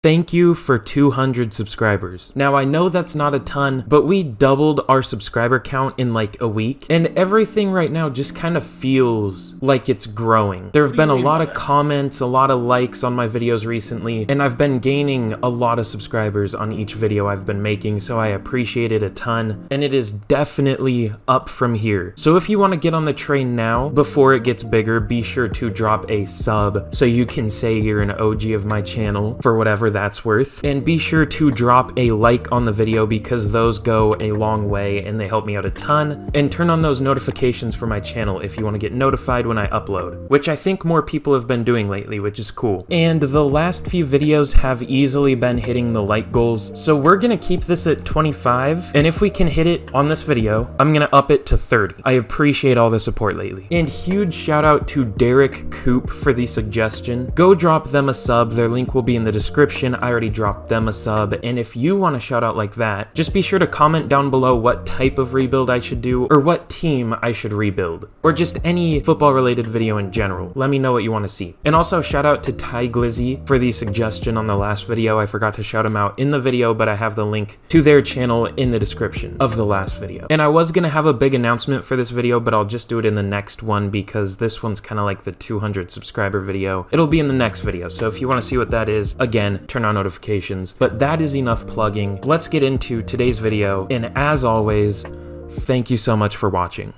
Thank you for 200 subscribers. Now I know that's not a ton, but we doubled our subscriber count in like a week, and everything right now just kind of feels like it's growing. There have been a lot of comments, a lot of likes on my videos recently, and I've been gaining a lot of subscribers on each video I've been making, so I appreciate it a ton, and it is definitely up from here. So if you want to get on the train now, before it gets bigger, be sure to drop a sub so you can say you're an OG of my channel for whatever that's worth, and be sure to drop a like on the video because those go a long way and they help me out a ton, and turn on those notifications for my channel if you want to get notified when I upload, which I think more people have been doing lately, which is cool. And the last few videos have easily been hitting the like goals, so we're gonna keep this at 25, and if we can hit it on this video, I'm gonna up it to 30. I appreciate all the support lately. And huge shout out to Derek Coop for the suggestion. Go drop them a sub, their link will be in the description. I already dropped them a sub, and if you want a shout out like that, just be sure to comment down below what type of rebuild I should do, or what team I should rebuild, or just any football related video in general. Let me know what you want to see. And also shout out to Ty Glizzy for the suggestion on the last video. I forgot to shout him out in the video, but I have the link to their channel in the description of the last video. And I was gonna have a big announcement for this video, but I'll just do it in the next one because this one's kind of like the 200 subscriber video. It'll be in the next video, so if you want to see what that is, again, turn on notifications. But that is enough plugging. Let's get into today's video, and as always, thank you so much for watching.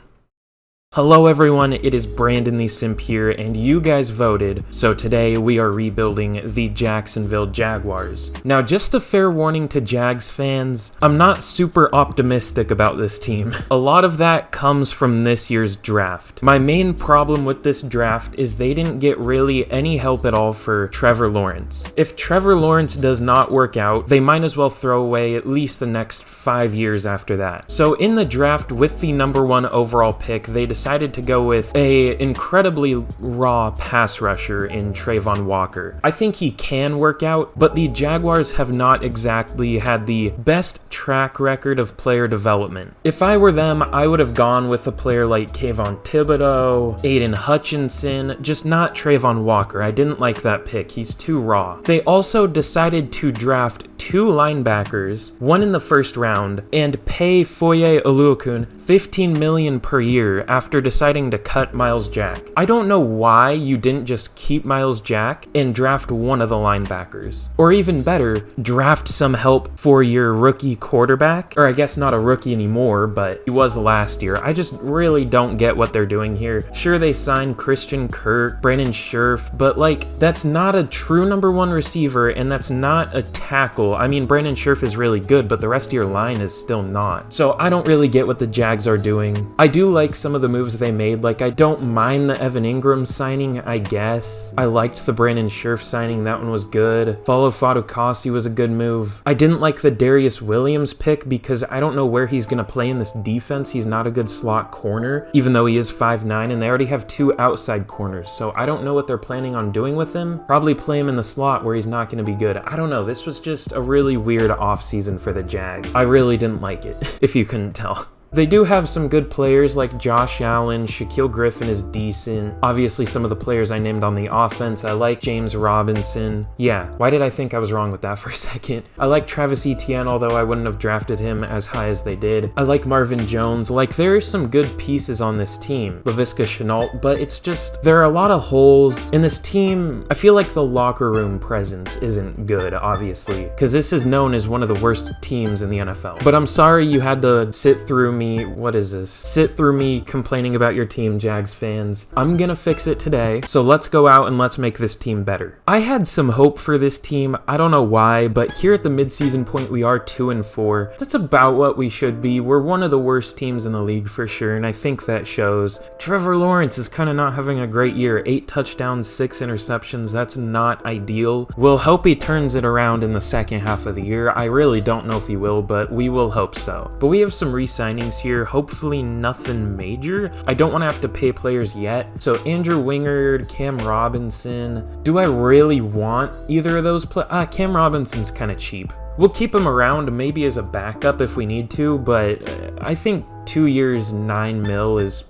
Hello everyone, it is Brandon the Simp here, and you guys voted, so today we are rebuilding the Jacksonville Jaguars. Now, just a fair warning to Jags fans, I'm not super optimistic about this team. A lot of that comes from this year's draft. My main problem with this draft is they didn't get really any help at all for Trevor Lawrence. If Trevor Lawrence does not work out, they might as well throw away at least the next 5 years after that. So in the draft with the #1 overall pick, they decided to go with a incredibly raw pass rusher in Trayvon Walker. I think he can work out, but the Jaguars have not exactly had the best track record of player development. If I were them, I would have gone with a player like Kayvon Thibodeau, Aiden Hutchinson, just not Trayvon Walker. I didn't like that pick. He's too raw. They also decided to draft 2 linebackers, one in the first round, and pay Foye Oluokun $15 million per year after deciding to cut Myles Jack. I don't know why you didn't just keep Myles Jack and draft one of the linebackers. Or even better, draft some help for your rookie quarterback. Or I guess not a rookie anymore, but he was last year. I just really don't get what they're doing here. Sure, they signed Christian Kirk, Brandon Scherf, but like, that's not a true #1 receiver, and that's not a tackle. I mean, Brandon Scherf is really good, but the rest of your line is still not. So I don't really get what the Jags are doing. I do like some of the moves they made. Like, I don't mind the Evan Ingram signing, I guess. I liked the Brandon Scherf signing. That one was good. Follow Fatukasi was a good move. I didn't like the Darius Williams pick because I don't know where he's going to play in this defense. He's not a good slot corner, even though he is 5'9", and they already have 2 outside corners. So I don't know what they're planning on doing with him. Probably play him in the slot where he's not going to be good. I don't know. This was just a really weird offseason for the Jags. I really didn't like it, if you couldn't tell. They do have some good players like Josh Allen, Shaquille Griffin is decent. Obviously, some of the players I named on the offense, I like James Robinson. Yeah, why did I think I was wrong with that for a second? I like Travis Etienne, although I wouldn't have drafted him as high as they did. I like Marvin Jones. Like, there are some good pieces on this team. Laviska Shenault, but it's just, there are a lot of holes in this team. I feel like the locker room presence isn't good, obviously, because this is known as one of the worst teams in the NFL. But I'm sorry you had to sit through me. What is this? Sit through me complaining about your team, Jags fans. I'm gonna fix it today, so let's go out and let's make this team better. I had some hope for this team. I don't know why, but here at the midseason point, we are 2-4. That's about what we should be. We're one of the worst teams in the league for sure, and I think that shows. Trevor Lawrence is kind of not having a great year. 8 touchdowns, 6 interceptions. That's not ideal. We'll hope he turns it around in the second half of the year. I really don't know if he will, but we will hope so. But we have some re-signings here, hopefully nothing major. I don't want to have to pay players yet. So Andrew Wingard, Cam Robinson. Do I really want either of those Cam Robinson's kind of cheap. We'll keep him around maybe as a backup if we need to, but I think 2 years, 9 mil is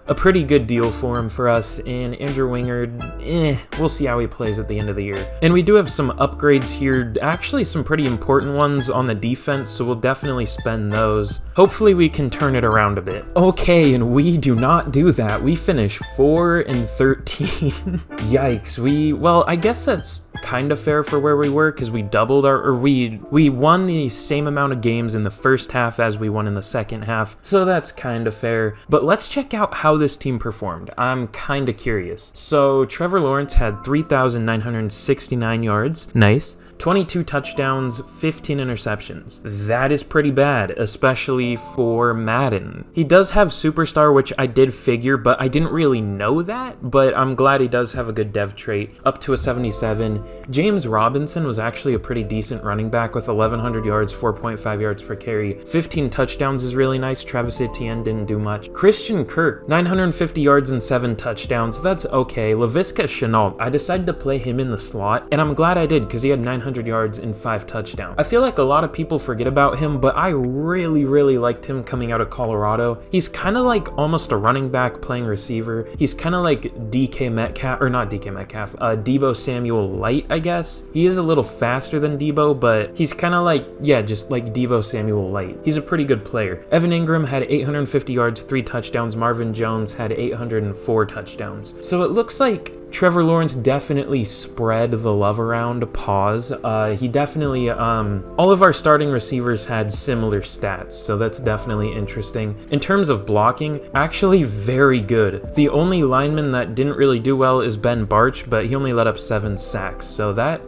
a pretty good deal for him for us. And Andrew Wingard, we'll see how he plays at the end of the year. And we do have some upgrades here, actually some pretty important ones on the defense, so we'll definitely spend those. Hopefully we can turn it around a bit. Okay, and we do not do that. We finish 4-13. Yikes. Well, I guess that's kind of fair for where we were, because we doubled we won the same amount of games in the first half as we won in the second half, so that's kind of fair. But let's check out how this team performed. I'm kind of curious. So Trevor Lawrence had 3,969 yards. Nice. 22 touchdowns, 15 interceptions. That is pretty bad, especially for Madden. He does have Superstar, which I did figure, but I didn't really know that, but I'm glad he does have a good dev trait, up to a 77. James Robinson was actually a pretty decent running back with 1,100 yards, 4.5 yards per carry. 15 touchdowns is really nice. Travis Etienne didn't do much. Christian Kirk, 950 yards and 7 touchdowns. That's okay. Laviska Shenault, I decided to play him in the slot, and I'm glad I did, because he had 900 yards and 5 touchdowns. I feel like a lot of people forget about him, but I really liked him coming out of Colorado. He's kind of like almost a running back playing receiver. He's kind of like Deebo Samuel light, I guess. He is a little faster than Deebo, but he's kind of like, yeah, just like Deebo Samuel light. He's a pretty good player. Evan Ingram had 850 yards, 3 touchdowns. Marvin Jones had 804 touchdowns. So it looks like Trevor Lawrence definitely spread the love around. Pause. He definitely, all of our starting receivers had similar stats, so that's definitely interesting. In terms of blocking, actually very good. The only lineman that didn't really do well is Ben Barch, but he only let up 7 sacks, so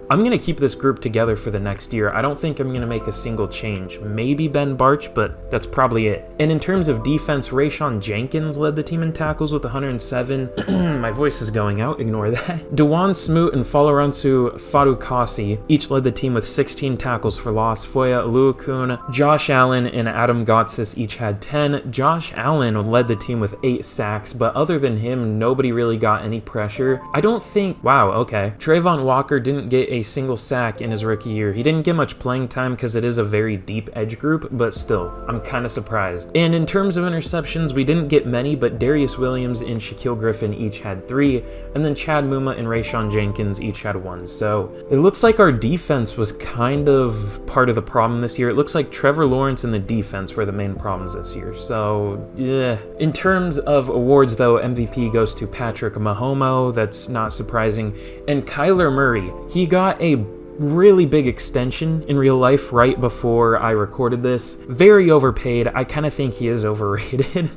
I'm going to keep this group together for the next year. I don't think I'm going to make a single change. Maybe Ben Barch, but that's probably it. And in terms of defense, Rayshawn Jenkins led the team in tackles with 107. My voice is going out. Ignore that. Dewan Smoot and Folorunshu Fadukasi each led the team with 16 tackles for loss. Foya Oluokun, Josh Allen, and Adam Gotsis each had 10. Josh Allen led the team with 8 sacks, but other than him, nobody really got any pressure. I don't think... Wow, okay. Trayvon Walker didn't get a single sack in his rookie year. He didn't get much playing time because it is a very deep edge group, but still, I'm kind of surprised. And in terms of interceptions, we didn't get many, but Darius Williams and Shaquille Griffin each had 3, and then Chad Muma and Rayshawn Jenkins each had 1. So it looks like our defense was kind of part of the problem this year. It looks like Trevor Lawrence and the defense were the main problems this year. So yeah. In terms of awards though, MVP goes to Patrick Mahomes. That's not surprising. And Kyler Murray, he got a really big extension in real life right before I recorded this. Very overpaid. I kind of think he is overrated.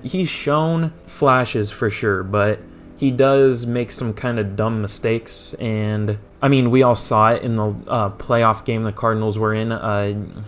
He's shown flashes for sure, but he does make some kind of dumb mistakes, and I mean, we all saw it in the playoff game the Cardinals were in.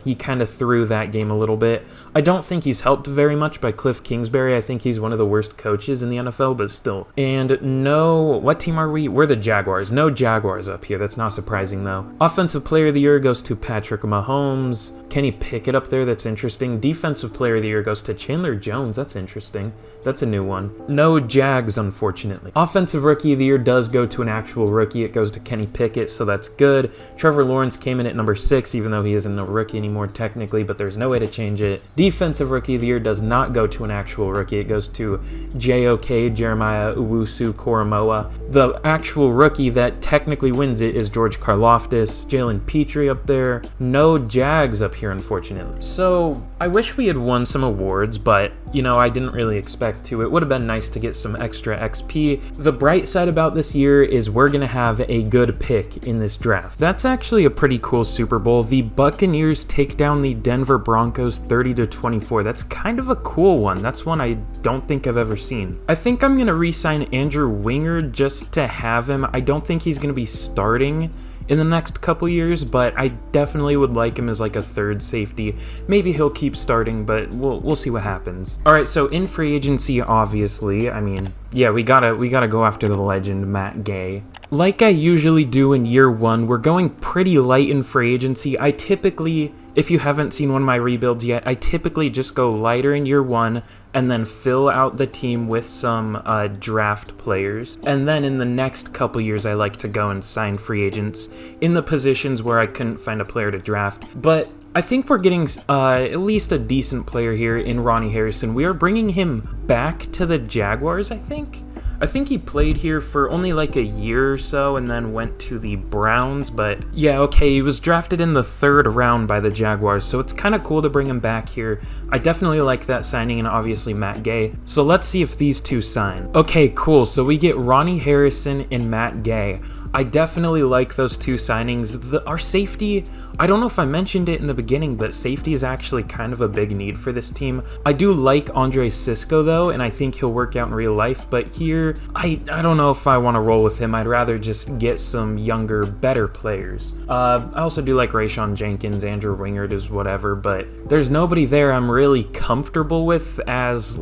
He kind of threw that game a little bit. I don't think he's helped very much by Cliff Kingsbury. I think he's one of the worst coaches in the NFL, but still. And no, what team are we? We're the Jaguars. No Jaguars up here. That's not surprising, though. Offensive Player of the Year goes to Patrick Mahomes. Kenny Pickett up there. That's interesting. Defensive Player of the Year goes to Chandler Jones. That's interesting. That's a new one. No Jags, unfortunately. Offensive Rookie of the Year does go to an actual rookie. It goes to Kenny Pickett, so that's good. Trevor Lawrence came in at number 6, even though he isn't a rookie anymore technically, but there's no way to change it. Defensive Rookie of the Year does not go to an actual rookie. It goes to JOK, Jeremiah Owusu-Koramoah. The actual rookie that technically wins it is George Karlaftis. Jalen Petrie up there. No Jags up here, unfortunately. So I wish we had won some awards, but you know, I didn't really expect to. It would have been nice to get some extra XP. The bright side about this year is we're going to have a good pick in this draft. That's actually a pretty cool Super Bowl. The Buccaneers take down the Denver Broncos 30-24. That's kind of a cool one. That's one I don't think I've ever seen. I think I'm going to re-sign Andrew Wingard just to have him. I don't think he's going to be starting in the next couple years, but I definitely would like him as like a third safety. Maybe he'll keep starting, but we'll see what happens. All right, so in free agency, obviously, I mean, yeah, we gotta go after the legend Matt Gay. Like I usually do in year one, we're going pretty light in free agency. I typically, if you haven't seen one of my rebuilds yet, I typically just go lighter in year one and then fill out the team with some draft players. And then in the next couple years, I like to go and sign free agents in the positions where I couldn't find a player to draft. But I think we're getting at least a decent player here in Ronnie Harrison. We are bringing him back to the Jaguars, I think. I think he played here for only like a year or so and then went to the Browns, but yeah, okay, he was drafted in the 3rd round by the Jaguars, so it's kind of cool to bring him back here. I definitely like that signing, and obviously Matt Gay. So let's see if these two sign. Okay, cool, so we get Ronnie Harrison and Matt Gay. I definitely like those two signings. Our safety, I don't know if I mentioned it in the beginning, but safety is actually kind of a big need for this team. I do like Andre Cisco though, and I think he'll work out in real life, but here, I don't know if I want to roll with him. I'd rather just get some younger, better players. I also do like Rayshon Jenkins, Andrew Wingard is whatever, but there's nobody there I'm really comfortable with as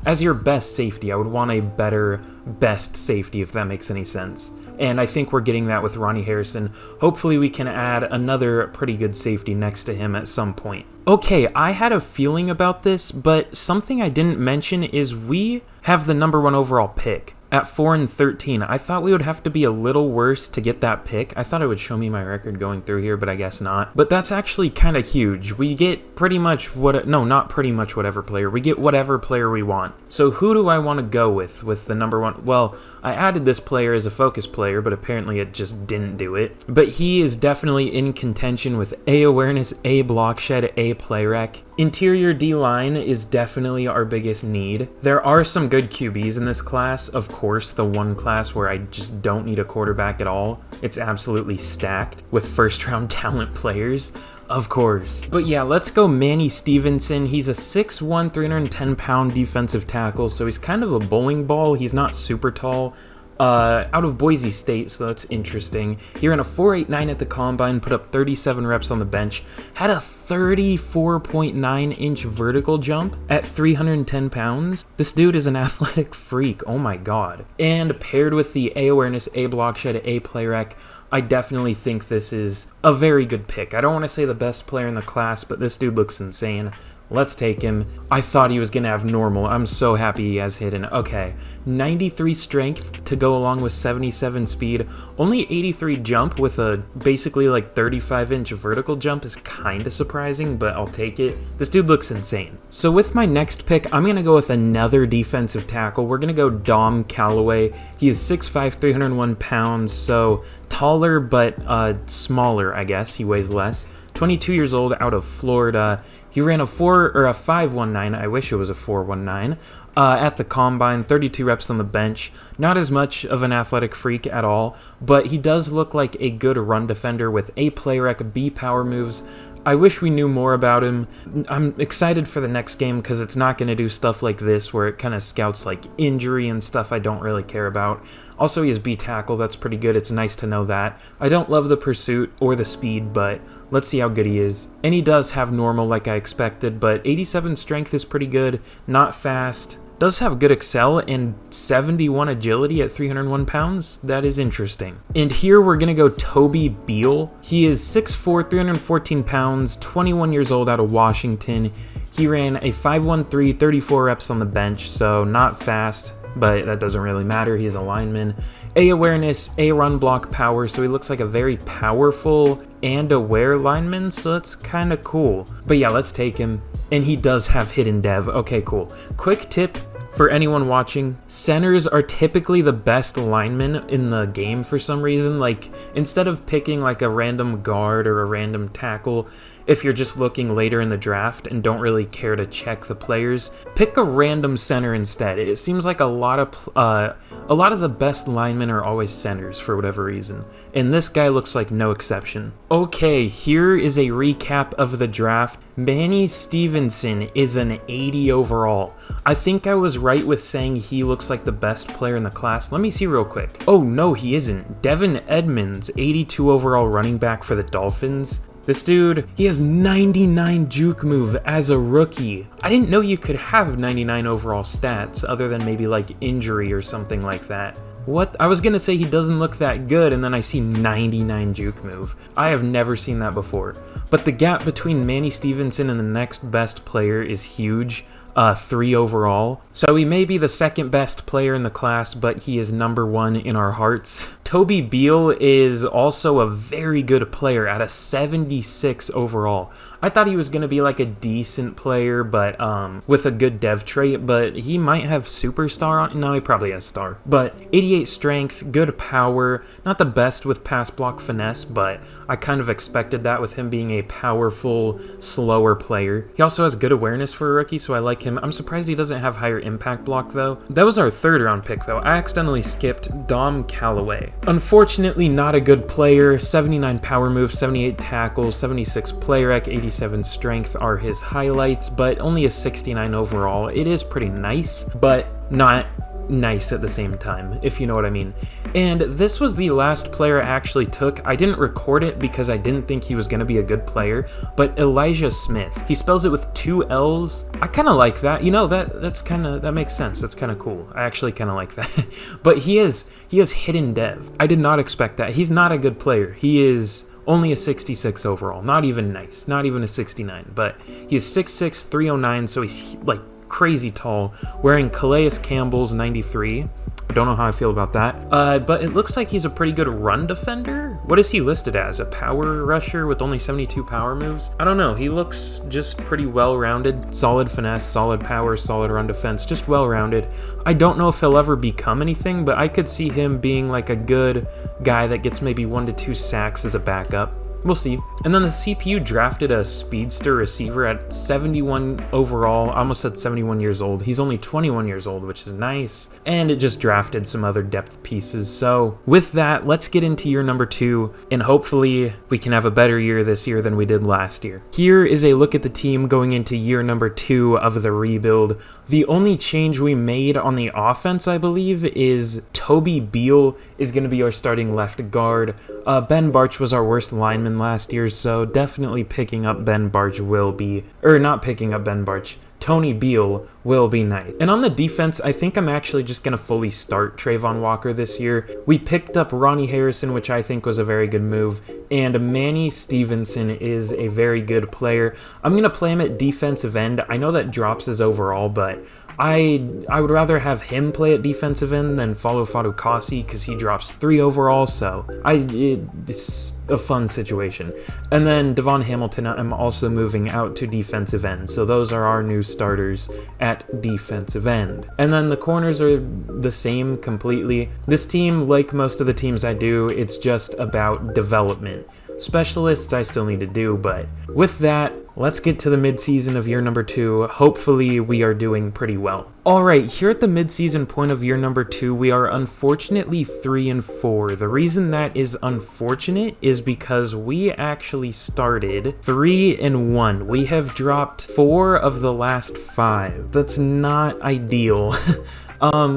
as your best safety. I would want a better best safety, if that makes any sense. And I think we're getting that with Ronnie Harrison. Hopefully we can add another pretty good safety next to him at some point. Okay, I had a feeling about this, but something I didn't mention is we have the #1 overall pick at 4-13. I thought we would have to be a little worse to get that pick. I thought it would show me my record going through here, but I guess not. But that's actually kind of huge. We get pretty much not pretty much whatever player. We get whatever player we want. So who do I want to go with the #1? Well, I added this player as a focus player, but apparently it just didn't do it. But he is definitely in contention with A awareness, A block shed, A play rec. Interior D-line is definitely our biggest need. There are some good QBs in this class, of course, the one class where I just don't need a quarterback at all. It's absolutely stacked with first-round talent players. Of course. But yeah, let's go Manny Stevenson. He's a 6'1", 310-pound defensive tackle, so he's kind of a bowling ball. He's not super tall. Out of Boise State, so that's interesting. He ran a 4.89 at the combine, put up 37 reps on the bench, had a 34.9-inch vertical jump at 310 pounds. This dude is an athletic freak, oh my god. And paired with the A awareness, A block shed, A play rec, I definitely think this is a very good pick. I don't want to say the best player in the class, but this dude looks insane. Let's take him. I thought he was going to have normal. I'm so happy he has hidden. Okay, 93 strength to go along with 77 speed. Only 83 jump with a basically like 35-inch vertical jump is kind of surprising, but I'll take it. This dude looks insane. So with my next pick, I'm going to go with another defensive tackle. We're going to go Dom Calloway. He is 6'5", 301 pounds, so taller but smaller, I guess. He weighs less. 22 years old, out of Florida. He ran a 5.19, I wish it was a 4.19, at the combine, 32 reps on the bench. Not as much of an athletic freak at all, but he does look like a good run defender with A play rec, B power moves. I wish we knew more about him. I'm excited for the next game because it's not going to do stuff like this where it kind of scouts like injury and stuff I don't really care about. Also, he has B tackle, that's pretty good. It's nice to know that. I don't love the pursuit or the speed, but let's see how good he is. And he does have normal like I expected, but 87 strength is pretty good, not fast. Does have good excel and 71 agility at 301 pounds. That is interesting. And here we're going to go Toby Beal. He is 6'4", 314 pounds, 21 years old, out of Washington. He ran a 5.13, 34 reps on the bench, so not fast, but that doesn't really matter. He's a lineman. A awareness, A run block power, so he looks like a very powerful and aware lineman, so that's kind of cool. But yeah, let's take him. And he does have hidden dev. Okay, cool. Quick tip for anyone watching, centers are typically the best linemen in the game for some reason. Like, instead of picking like a random guard or a random tackle, if you're just looking later in the draft and don't really care to check the players, pick a random center instead. It seems like a lot of the best linemen are always centers for whatever reason, and this guy looks like no exception. Okay, here is a recap of the draft. Manny Stevenson is an 80 overall. I think I was right with saying he looks like the best player in the class. Let me see real quick. Oh no, he isn't. Devin Edmonds, 82 overall running back for the Dolphins. This dude, he has 99 juke move as a rookie. I didn't know you could have 99 overall stats other than maybe like injury or something like that. What? I was gonna say he doesn't look that good, and then I see 99 juke move. I have never seen that before. But the gap between Manny Stevenson and the next best player is huge. 3 overall. So he may be the second best player in the class, but he is #1 in our hearts. Toby Beal is also a very good player at a 76 overall. I thought he was going to be like a decent player, but with a good dev trait, but he might have superstar on. No, he probably has star. But 88 strength, good power, not the best with pass block finesse, but I kind of expected that with him being a powerful, slower player. He also has good awareness for a rookie, so I like him. I'm surprised he doesn't have higher impact block though. That was our 3rd round pick though. I accidentally skipped Dom Callaway. Unfortunately, not a good player. 79 power move, 78 tackles, 76 play rec, 87 strength are his highlights, but only a 69 overall. It is pretty nice, but not nice at the same time, if you know what I mean. And this was the last player I actually took. I didn't record it because I didn't think he was going to be a good player, but Elijah Smith. He spells it with 2 L's. I kind of like that. You know, that makes sense. That's kind of cool. I actually kind of like that. But he has hidden dev. I did not expect that. He's not a good player. He is only a 66 overall. Not even nice. Not even a 69. But he's 6'6", 309, so he's like crazy tall, wearing Calais Campbell's 93. I don't know how I feel about that. But it looks like he's a pretty good run defender. What is he listed as? A power rusher with only 72 power moves? I don't know. He looks just pretty well-rounded. Solid finesse, solid power, solid run defense, just well-rounded. I don't know if he'll ever become anything, but I could see him being like a good guy that gets maybe 1 to 2 sacks as a backup. We'll see. And then the CPU drafted a speedster receiver at 71 overall. I almost said 71 years old. He's only 21 years old, which is nice. And it just drafted some other depth pieces. So with that, let's get into year number 2, and hopefully we can have a better year this year than we did last year. Here is a look at the team going into year number 2 of the rebuild. The only change we made on the offense, I believe, is Toby Beal is going to be our starting left guard. Ben Barch was our worst lineman last year, so definitely picking up Ben Barch will be, or not picking up Ben Barch, Tony Beal will be nice. And on the defense, I think I'm actually just going to fully start Trayvon Walker this year. We picked up Ronnie Harrison, which I think was a very good move, and Manny Stevenson is a very good player. I'm going to play him at defensive end. I know that drops his overall, but I would rather have him play at defensive end than follow Fadukasi because he drops 3 overall, so it's a fun situation. And then Devon Hamilton, I'm also moving out to defensive end, so those are our new starters at defensive end. And then the corners are the same completely. This team, like most of the teams I do, it's just about development. Specialists I still need to do, but with that, let's get to the midseason of year number 2. Hopefully we are doing pretty well. Alright, here at the midseason point of year number 2, we are unfortunately 3-4. The reason that is unfortunate is because we actually started 3-1. We have dropped 4 of the last 5. That's not ideal.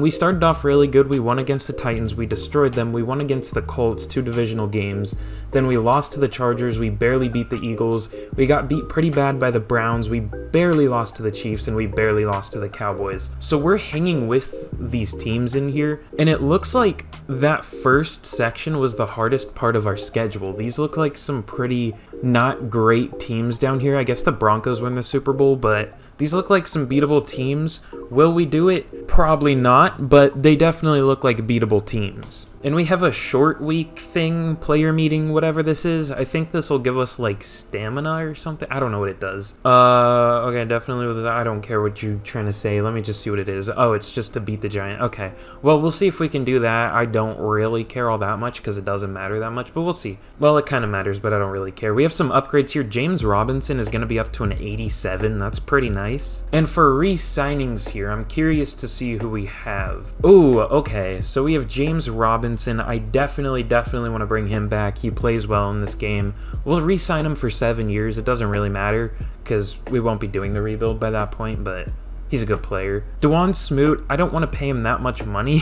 We started off really good. We won against the Titans. We destroyed them. We won against the Colts, 2 divisional games. Then we lost to the Chargers. We barely beat the Eagles. We got beat pretty bad by the Browns. We barely lost to the Chiefs, and we barely lost to the Cowboys. So we're hanging with these teams in here, and it looks like that first section was the hardest part of our schedule. These look like some pretty not great teams down here. I guess the Broncos win the Super Bowl, but these look like some beatable teams. Will we do it? Probably not, but they definitely look like beatable teams. And we have a short week thing, player meeting, whatever this is. I think this will give us like stamina or something. I don't know what it does. Okay, definitely. I don't care what you're trying to say. Let me just see what it is. Oh, it's just to beat the Giant. Okay, well, we'll see if we can do that. I don't really care all that much because it doesn't matter that much, but we'll see. Well, it kind of matters, but I don't really care. We have some upgrades here. James Robinson is going to be up to an 87. That's pretty nice. And for re-signings here, I'm curious to see who we have. Ooh, okay, so we have James Robinson. I definitely want to bring him back. He plays well in this game. We'll re-sign him for 7 years. It doesn't really matter because we won't be doing the rebuild by that point, but he's a good player. DeJuan Smoot, I don't want to pay him that much money.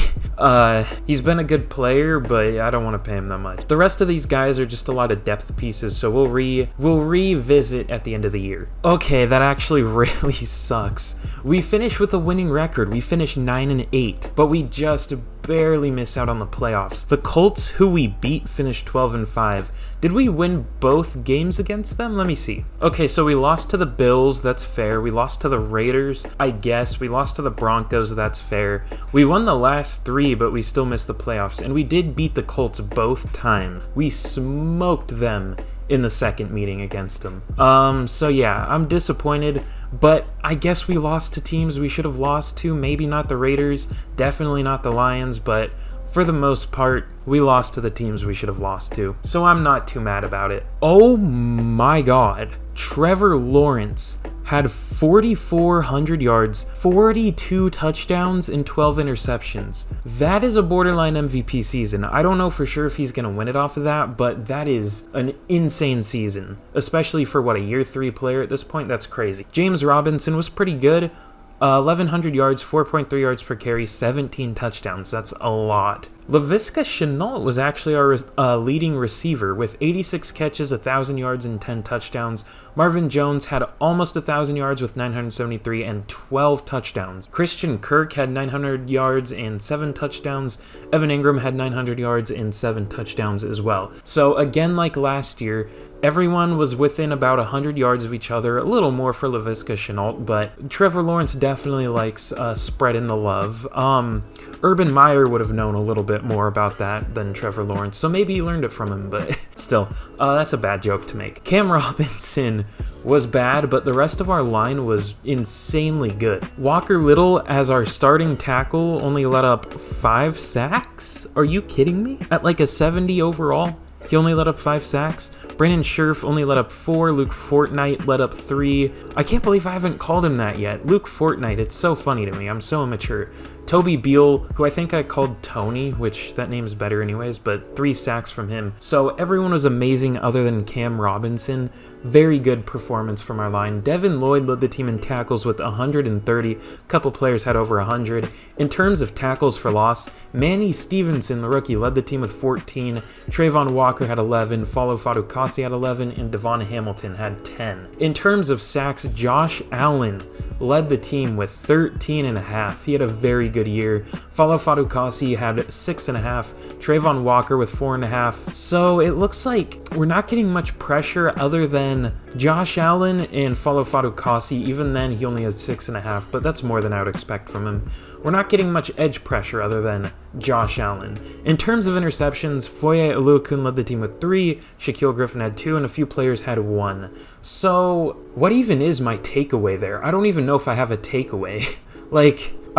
He's been a good player, but I don't want to pay him that much. The rest of these guys are just a lot of depth pieces, so we'll revisit at the end of the year. Okay, that actually really sucks. We finished with a winning record. We finished 9-8, but we just barely miss out on the playoffs. The Colts, who we beat, finished 12-5. Did we win both games against them? Let me see. Okay, so we lost to the Bills, that's fair. We lost to the Raiders, I guess. We lost to the Broncos, that's fair. We won the last 3, but we still missed the playoffs. And we did beat the Colts both times. We smoked them in the second meeting against them. So yeah, I'm disappointed, but I guess we lost to teams we should have lost to. Maybe not the Raiders, definitely not the Lions, but for the most part, we lost to the teams we should have lost to. So I'm not too mad about it. Oh my God. Trevor Lawrence had 4,400 yards, 42 touchdowns, and 12 interceptions. That is a borderline MVP season. I don't know for sure if he's going to win it off of that, but that is an insane season, especially for, what, a year 3 player at this point? That's crazy. James Robinson was pretty good. 1,100 yards, 4.3 yards per carry, 17 touchdowns. That's a lot. Laviska Shenault was actually our leading receiver with 86 catches, 1,000 yards, and 10 touchdowns. Marvin Jones had almost 1,000 yards with 973 and 12 touchdowns. Christian Kirk had 900 yards and 7 touchdowns. Evan Ingram had 900 yards and 7 touchdowns as well. So again, like last year, everyone was within about 100 yards of each other, a little more for Laviska Shenault, but Trevor Lawrence definitely likes spreading the love. Urban Meyer would have known a little bit more about that than Trevor Lawrence, so maybe he learned it from him, but still, that's a bad joke to make. Cam Robinson was bad, but the rest of our line was insanely good. Walker Little, as our starting tackle, only let up 5 sacks? Are you kidding me? At like a 70 overall? He only let up 5 sacks. Brandon Scherf only let up 4. Luke Fortnite let up 3. I can't believe I haven't called him that yet. Luke Fortnite, it's so funny to me. I'm so immature. Toby Beal, who I think I called Tony, which that name's better anyways, but 3 sacks from him. So everyone was amazing other than Cam Robinson. Very good performance from our line. Devin Lloyd led the team in tackles with 130. A couple players had over 100. In terms of tackles for loss, Manny Stevenson, the rookie, led the team with 14. Trayvon Walker had 11. Follow Fatukasi had 11. And Devon Hamilton had 10. In terms of sacks, Josh Allen led the team with 13.5. He had a very good year. Follow Fatukasi had 6.5. Trayvon Walker with 4.5. So it looks like we're not getting much pressure other than Josh Allen and Follow Fatukasi. Even then, he only has 6.5, but that's more than I would expect from him. We're not getting much edge pressure other than Josh Allen. In terms of interceptions, Foye Oluokun led the team with 3, Shaquille Griffin had 2, and a few players had 1. So, what even is my takeaway there? I don't even know if I have a takeaway.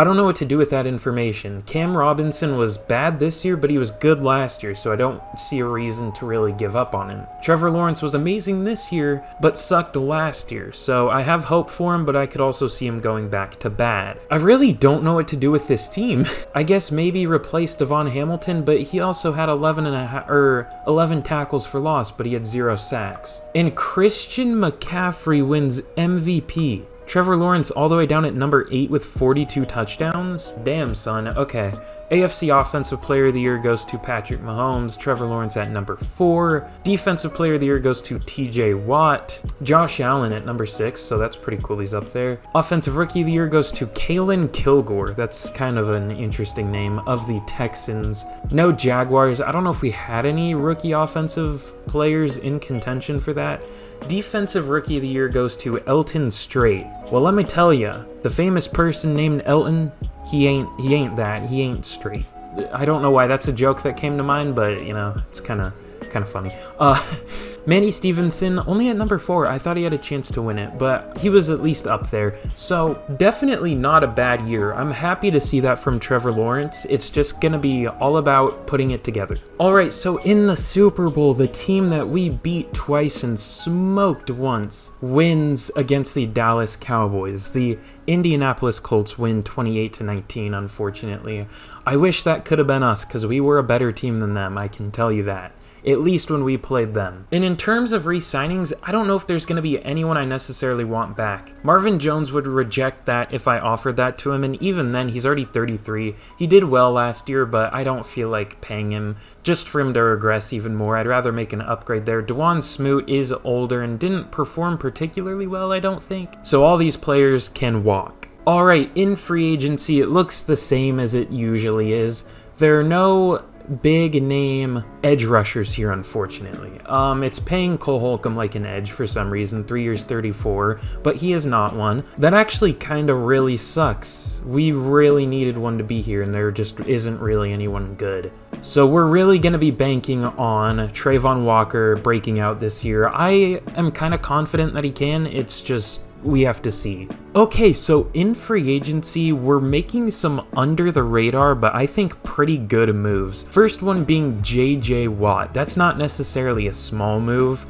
I don't know what to do with that information. Cam Robinson was bad this year, but he was good last year, so I don't see a reason to really give up on him. Trevor Lawrence was amazing this year, but sucked last year, so I have hope for him, but I could also see him going back to bad. I really don't know what to do with this team. I guess maybe replace Devon Hamilton, but he also had 11 tackles for loss, but he had 0 sacks. And Christian McCaffrey wins MVP. Trevor Lawrence all the way down at number 8 with 42 touchdowns? Damn, son. Okay. AFC Offensive Player of the Year goes to Patrick Mahomes. Trevor Lawrence at number 4. Defensive Player of the Year goes to TJ Watt. Josh Allen at number 6, so that's pretty cool he's up there. Offensive Rookie of the Year goes to Kalen Kilgore. That's kind of an interesting name, of the Texans. No Jaguars. I don't know if we had any rookie offensive players in contention for that. Defensive Rookie of the Year goes to Elton Strait. Well, let me tell ya, the famous person named Elton, he ain't that. He ain't straight. I don't know why that's a joke that came to mind, but, you know, it's kind of funny. Manny Stevenson, only at number 4. I thought he had a chance to win it, but he was at least up there. So definitely not a bad year. I'm happy to see that from Trevor Lawrence. It's just going to be all about putting it together. All right, so in the Super Bowl, the team that we beat twice and smoked once wins against the Dallas Cowboys. The Indianapolis Colts win 28-19, unfortunately. I wish that could have been us, because we were a better team than them, I can tell you that. At least when we played them. And in terms of re-signings, I don't know if there's going to be anyone I necessarily want back. Marvin Jones would reject that if I offered that to him, and even then, he's already 33. He did well last year, but I don't feel like paying him just for him to regress even more. I'd rather make an upgrade there. Dwan Smoot is older and didn't perform particularly well, I don't think. So all these players can walk. Alright, in free agency, it looks the same as it usually is. There are no big name edge rushers here, unfortunately. It's paying Cole Holcomb like an edge for some reason, 3 years 34, but he is not one. That actually kind of really sucks. We really needed one to be here, and there just isn't really anyone good. So we're really going to be banking on Trayvon Walker breaking out this year. I am kind of confident that he can, it's just we have to see. Okay, so in free agency, we're making some under the radar, but I think pretty good moves. First one being JJ Watt. That's not necessarily a small move.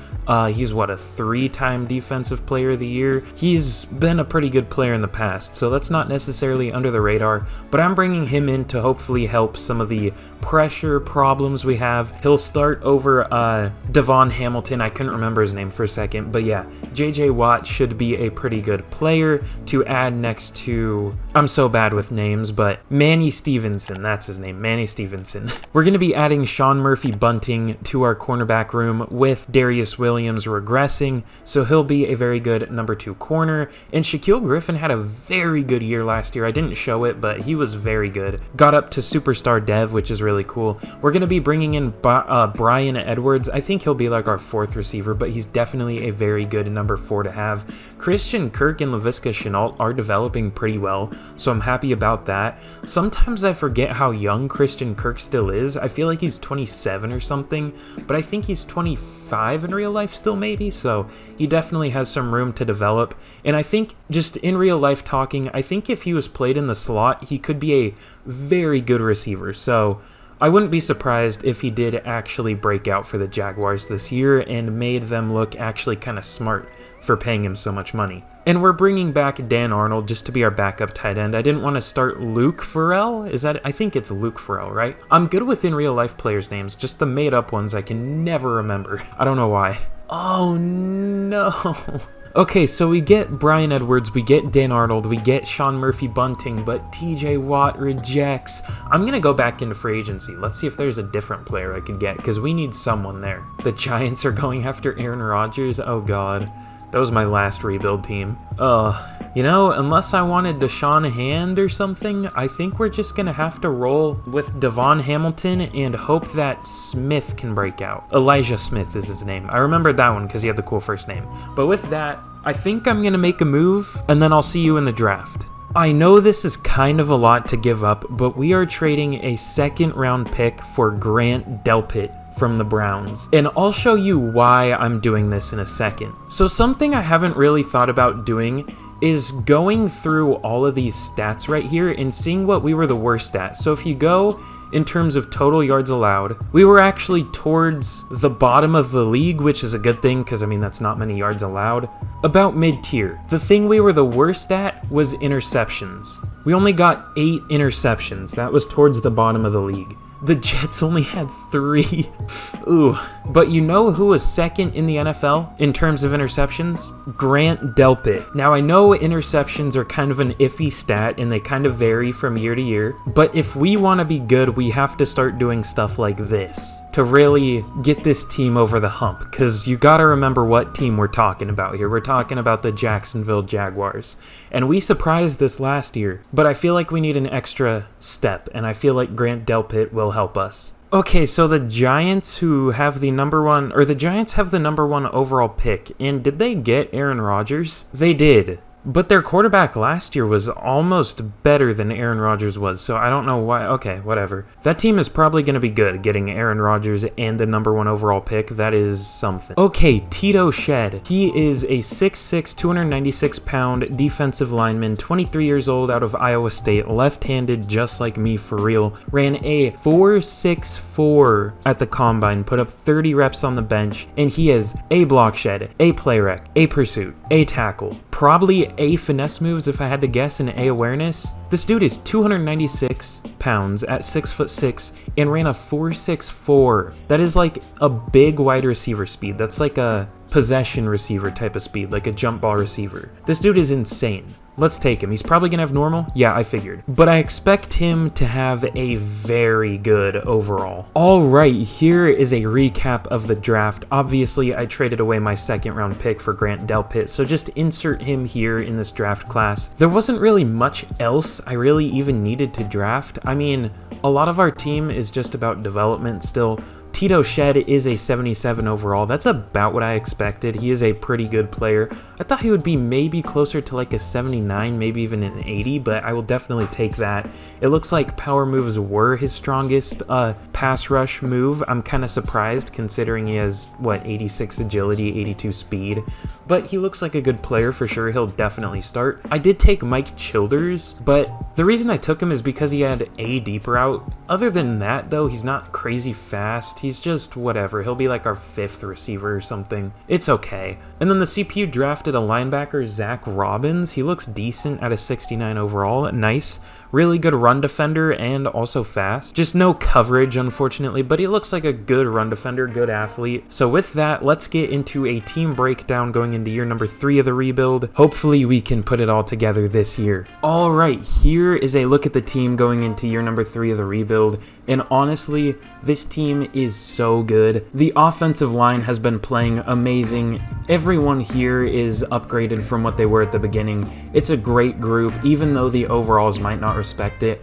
He's what, a 3-time defensive player of the year? He's been a pretty good player in the past, so that's not necessarily under the radar, but I'm bringing him in to hopefully help some of the pressure problems we have. He'll start over Devon Hamilton. I couldn't remember his name for a second, but yeah, JJ Watt should be a pretty good player to add next to, I'm so bad with names, but Manny Stevenson, that's his name, Manny Stevenson. We're going to be adding Sean Murphy-Bunting to our cornerback room with Darius Williams regressing, so he'll be a very good number 2 corner. And Shaquille Griffin had a very good year last year. I didn't show it, but he was very good. Got up to superstar dev, which is really cool. We're going to be bringing in Brian Edwards. I think he'll be like our 4th receiver, but he's definitely a very good number 4 to have. Christian Kirk and Laviska Shenault are developing pretty well, so I'm happy about that. Sometimes I forget how young Christian Kirk still is. I feel like he's 27 or something, but I think he's 25 in real life still, maybe, so he definitely has some room to develop. And I think, just in real life talking, I think if he was played in the slot, he could be a very good receiver, so I wouldn't be surprised if he did actually break out for the Jaguars this year and made them look actually kind of smart for paying him so much money. And we're bringing back Dan Arnold just to be our backup tight end. I didn't want to start Luke Farrell. I think it's Luke Farrell, right? I'm good with in real life players' names, just the made up ones I can never remember. I don't know why. Oh no. Okay, so we get Brian Edwards, we get Dan Arnold, we get Sean Murphy-Bunting, but TJ Watt rejects. I'm going to go back into free agency. Let's see if there's a different player I could get, because we need someone there. The Giants are going after Aaron Rodgers? Oh god. That was my last rebuild team. You know, unless I wanted Deshaun Hand or something, I think we're just gonna have to roll with Devon Hamilton and hope that Smith can break out. Elijah Smith is his name. I remembered that one because he had the cool first name. But with that, I think I'm gonna make a move, and then I'll see you in the draft. I know this is kind of a lot to give up, but we are trading a 2nd round pick for Grant Delpit from the Browns, and I'll show you why I'm doing this in a second. So something I haven't really thought about doing is going through all of these stats right here and seeing what we were the worst at. So if you go in terms of total yards allowed, we were actually towards the bottom of the league, which is a good thing because, I mean, that's not many yards allowed. About mid-tier. The thing we were the worst at was interceptions. We only got 8 interceptions. That was towards the bottom of the league. The Jets only had 3. Ooh. But you know who was 2nd in the NFL in terms of interceptions? Grant Delpit. Now, I know interceptions are kind of an iffy stat and they kind of vary from year to year, but if we want to be good, we have to start doing stuff like this to really get this team over the hump, because you gotta remember what team we're talking about here. We're talking about the Jacksonville Jaguars, and we surprised this last year, but I feel like we need an extra step, and I feel like Grant Delpit will help us. Okay, so the Giants have the number 1 overall pick, and did they get Aaron Rodgers? They did. But their quarterback last year was almost better than Aaron Rodgers was, so I don't know why. Okay, whatever. That team is probably going to be good, getting Aaron Rodgers and the number 1 overall pick. That is something. Okay, Tito Shed. He is a 6'6", 296-pound defensive lineman, 23 years old, out of Iowa State, left-handed, just like me for real. Ran a 4.64 at the combine, put up 30 reps on the bench, and he has a block shed, a play rec, a pursuit, a tackle, probably A finesse moves if I had to guess, and A awareness. This dude is 296 pounds at 6'6" and ran a 4.64. That is like a big wide receiver speed. That's like a possession receiver type of speed, like a jump ball receiver. This dude is insane. let's take him. He's probably gonna have normal. Yeah, I figured. But I expect him to have a very good overall. All right, here is a recap of the draft. Obviously, I traded away my second round pick for Grant Delpit, so just insert him here in this draft class. There wasn't really much else I really even needed to draft. I mean, a lot of our team is just about development still. Tito Shed is a 77 overall. That's about what I expected. He is a pretty good player. I thought he would be maybe closer to like a 79, maybe even an 80, but I will definitely take that. It looks like power moves were his strongest pass rush move. I'm kind of surprised considering he has, what, 86 agility, 82 speed. But he looks like a good player for sure. He'll definitely start. I did take Mike Childers, but the reason I took him is because he had a deep route. Other than that, though, he's not crazy fast. He's just whatever. He'll be like our 5th receiver or something. It's okay. And then the CPU drafted a linebacker, Zach Robbins. He looks decent at a 69 overall. Nice. Really good run defender and also fast. Just no coverage, unfortunately, but he looks like a good run defender, good athlete. So with that, let's get into a team breakdown going into year number 3 of the rebuild. Hopefully we can put it all together this year. All right, here is a look at the team going into year number 3 of the rebuild. And honestly, this team is so good. The offensive line has been playing amazing. Everyone here is upgraded from what they were at the beginning. It's a great group, even though the overalls might not reflect that.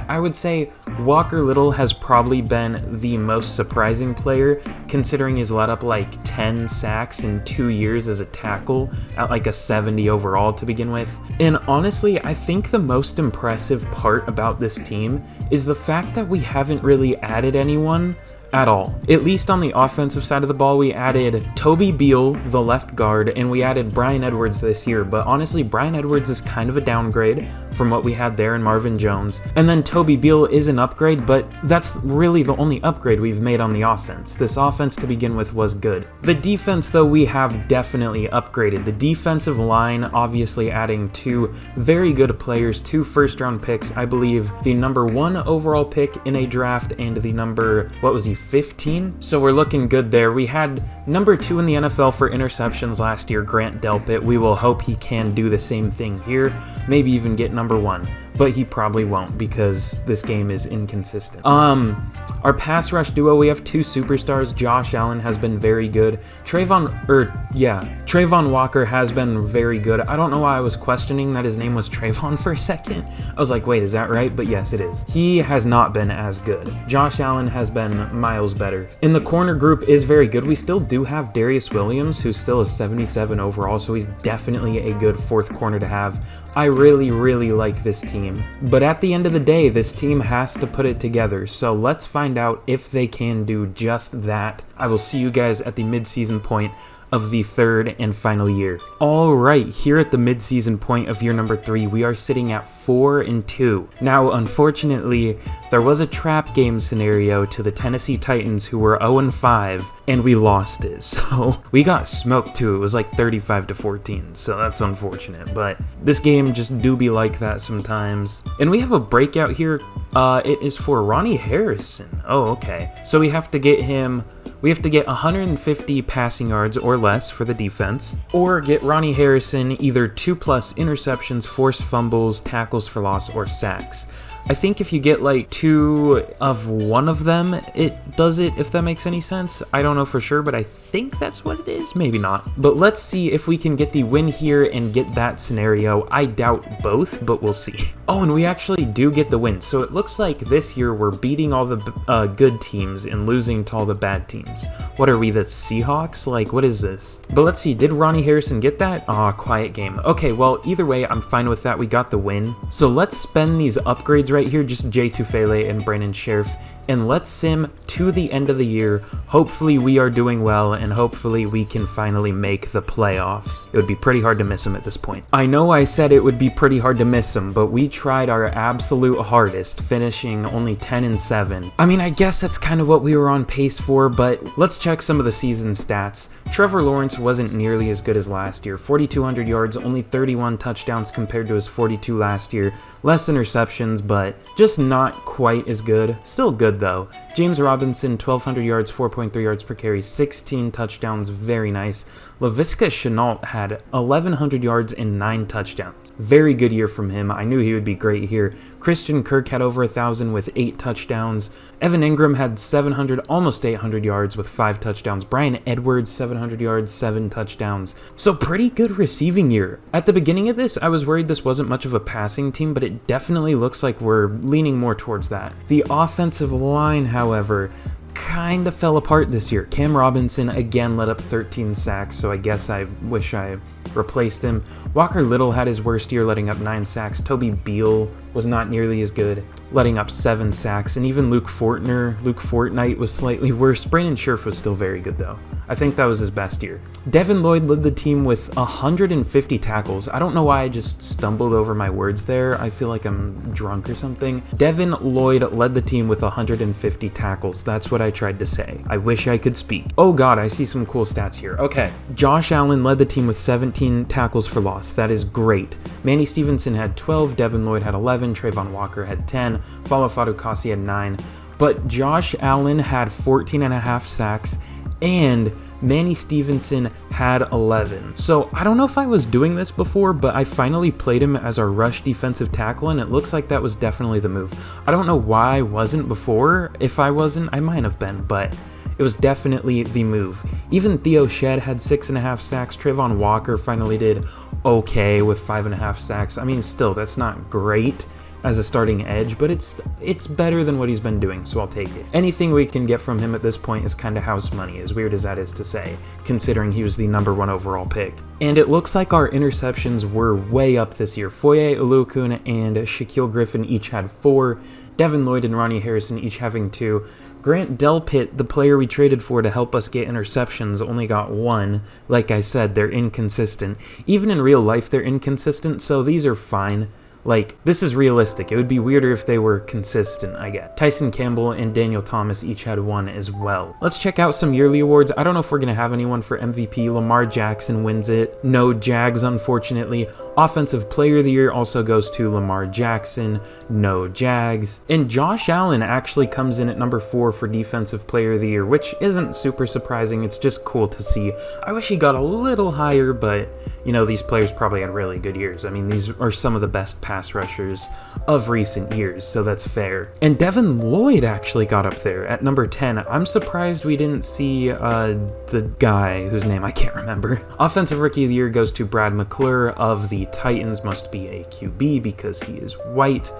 I would say Walker Little has probably been the most surprising player, considering he's let up like 10 sacks in 2 years as a tackle at like a 70 overall to begin with. And honestly, I think the most impressive part about this team is the fact that we haven't really added anyone at all. At least on the offensive side of the ball, we added Toby Beal, the left guard, and we added Brian Edwards this year, but honestly, Brian Edwards is kind of a downgrade from what we had there in Marvin Jones. And then Toby Beal is an upgrade, but that's really the only upgrade we've made on the offense. This offense to begin with was good. The defense, though, we have definitely upgraded. The defensive line, obviously adding 2 very good players, 2 first-round picks, I believe the number 1 overall pick in a draft and the number, 15? So we're looking good there. We had number 2 in the NFL for interceptions last year, Grant Delpit. We will hope he can do the same thing here, maybe even get number 1. But he probably won't because this game is inconsistent. Our pass rush duo, we have 2 superstars. Josh Allen has been very good. Trayvon Walker has been very good. I don't know why I was questioning that his name was Trayvon for a second. I was like, wait, is that right? But yes, it is. He has not been as good. Josh Allen has been miles better. In the corner group is very good. We still do have Darius Williams, who's still a 77 overall, so he's definitely a good 4th corner to have. I really, really like this team. But at the end of the day, this team has to put it together. So let's find out if they can do just that. I will see you guys at the mid-season point of the 3rd and final year. All right, here at the mid-season point of year number 3, we are sitting at 4-2. Now, unfortunately, there was a trap game scenario to the Tennessee Titans, who were 0-5, and we lost it. So we got smoked too. It was like 35-14. So that's unfortunate. But this game just do be like that sometimes. And we have a breakout here. It is for Ronnie Harrison. Oh, okay. So we have to get him. We have to get 150 passing yards or less for the defense, or get Ronnie Harrison either 2+ interceptions, forced fumbles, tackles for loss, or sacks. I think if you get like 2 of one of them, it does it, if that makes any sense. I don't know for sure, but I think that's what it is. Maybe not. But let's see if we can get the win here and get that scenario. I doubt both, but we'll see. Oh, and we actually do get the win. So it looks like this year we're beating all the good teams and losing to all the bad teams. What are we, the Seahawks? Like, what is this? But let's see, did Ronnie Harrison get that? Aw, quiet game. Okay, well, either way, I'm fine with that. We got the win. So let's spend these upgrades right here, just Jay Tufele and Brandon Sheriff, and let's sim to the end of the year. Hopefully we are doing well, and hopefully we can finally make the playoffs. It would be pretty hard to miss them at this point. I know I said it would be pretty hard to miss them, but we tried our absolute hardest, finishing only 10-7. I mean, I guess that's kind of what we were on pace for, but let's check some of the season stats. Trevor Lawrence wasn't nearly as good as last year. 4,200 yards, only 31 touchdowns compared to his 42 last year. Less interceptions, but just not quite as good. Still good though. James Robinson, 1,200 yards, 4.3 yards per carry, 16 touchdowns, very nice. Laviska Shenault had 1,100 yards and 9 touchdowns. Very good year from him. I knew he would be great here. Christian Kirk had over 1,000 with 8 touchdowns. Evan Ingram had 700, almost 800 yards with 5 touchdowns. Brian Edwards, 700 yards, 7 touchdowns. So pretty good receiving year. At the beginning of this, I was worried this wasn't much of a passing team, but it definitely looks like we're leaning more towards that. The offensive line, however, kind of fell apart this year. Cam Robinson again let up 13 sacks, so I guess I wish I replaced him. Walker Little had his worst year, letting up 9 sacks. Toby Beal was not nearly as good, letting up 7 sacks. And even Luke Fortnite was slightly worse. Brandon Scherf was still very good, though. I think that was his best year. Devin Lloyd led the team with 150 tackles. I don't know why I just stumbled over my words there. I feel like I'm drunk or something. Devin Lloyd led the team with 150 tackles. That's what I tried to say. I wish I could speak. Oh god, I see some cool stats here. Okay. Josh Allen led the team with 17 tackles for loss. That is great. Manny Stevenson had 12, Devin Lloyd had 11, Trayvon Walker had 10, Fala Fadukasi had 9, but Josh Allen had 14.5 sacks, and Manny Stevenson had 11. So I don't know if I was doing this before, but I finally played him as our rush defensive tackle, and it looks like that was definitely the move. I don't know why I wasn't before. If I wasn't, I might have been, but it was definitely the move. Even Theo Shed had 6.5 sacks. Trayvon Walker finally did okay with 5.5 sacks. I mean, still, that's not great as a starting edge, but it's better than what he's been doing, so I'll take it. Anything we can get from him at this point is kind of house money, as weird as that is to say, considering he was the #1 overall pick. And it looks like our interceptions were way up this year. Foye Oluokun and Shaquille Griffin each had 4, Devin Lloyd and Ronnie Harrison each having 2. Grant Delpit, the player we traded for to help us get interceptions, only got 1. Like I said, they're inconsistent. Even in real life, they're inconsistent, so these are fine. Like, this is realistic. It would be weirder if they were consistent, I guess. Tyson Campbell and Daniel Thomas each had 1 as well. Let's check out some yearly awards. I don't know if we're going to have anyone for MVP. Lamar Jackson wins it. No Jags, unfortunately. Offensive Player of the Year also goes to Lamar Jackson. No Jags. And Josh Allen actually comes in at #4 for Defensive Player of the Year, which isn't super surprising. It's just cool to see. I wish he got a little higher, but, you know, these players probably had really good years. I mean, these are some of the best pass rushers of recent years, so that's fair. And Devin Lloyd actually got up there at #10. I'm surprised we didn't see the guy whose name I can't remember. Offensive Rookie of the Year goes to Brad McClure of the Titans, must be a QB because he is white,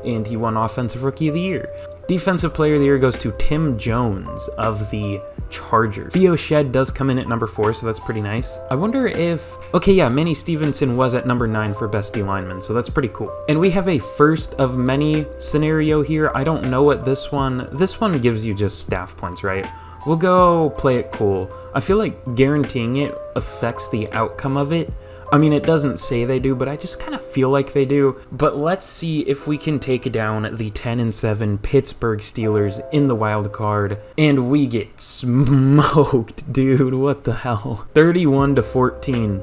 and he won Offensive Rookie of the Year. Defensive Player of the Year goes to Tim Jones of the Chargers. Theo Shed does come in at #4, so that's pretty nice. I wonder if... Okay, yeah, Manny Stevenson was at #9 for Best D lineman, so that's pretty cool. And we have a first of many scenario here. I don't know what this one... This one gives you just staff points, right? We'll go play it cool. I feel like guaranteeing it affects the outcome of it. I mean, it doesn't say they do, but I just kind of feel like they do. But let's see if we can take down the 10-7 Pittsburgh Steelers in the wild card. And we get smoked, dude. What the hell? 31-14.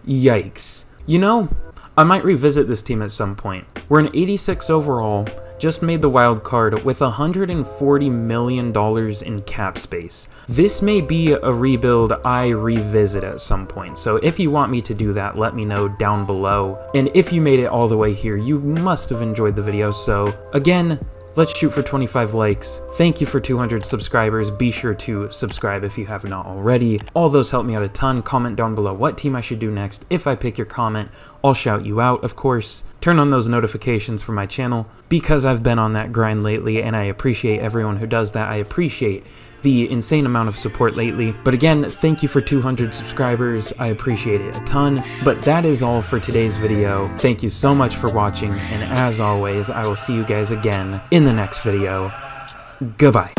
Yikes. You know, I might revisit this team at some point. We're an 86 overall. Just made the wild card with $140 million in cap space. This may be a rebuild I revisit at some point, so if you want me to do that, let me know down below. And if you made it all the way here, you must have enjoyed the video, so again, let's shoot for 25 likes. Thank you for 200 subscribers. Be sure to subscribe if you have not already. All those help me out a ton. Comment down below what team I should do next. If I pick your comment, I'll shout you out, of course. Turn on those notifications for my channel because I've been on that grind lately, and I appreciate everyone who does that. I appreciate the insane amount of support lately. But again, thank you for 200 subscribers. I appreciate it a ton. But that is all for today's video. Thank you so much for watching, and as always, I will see you guys again in the next video. Goodbye.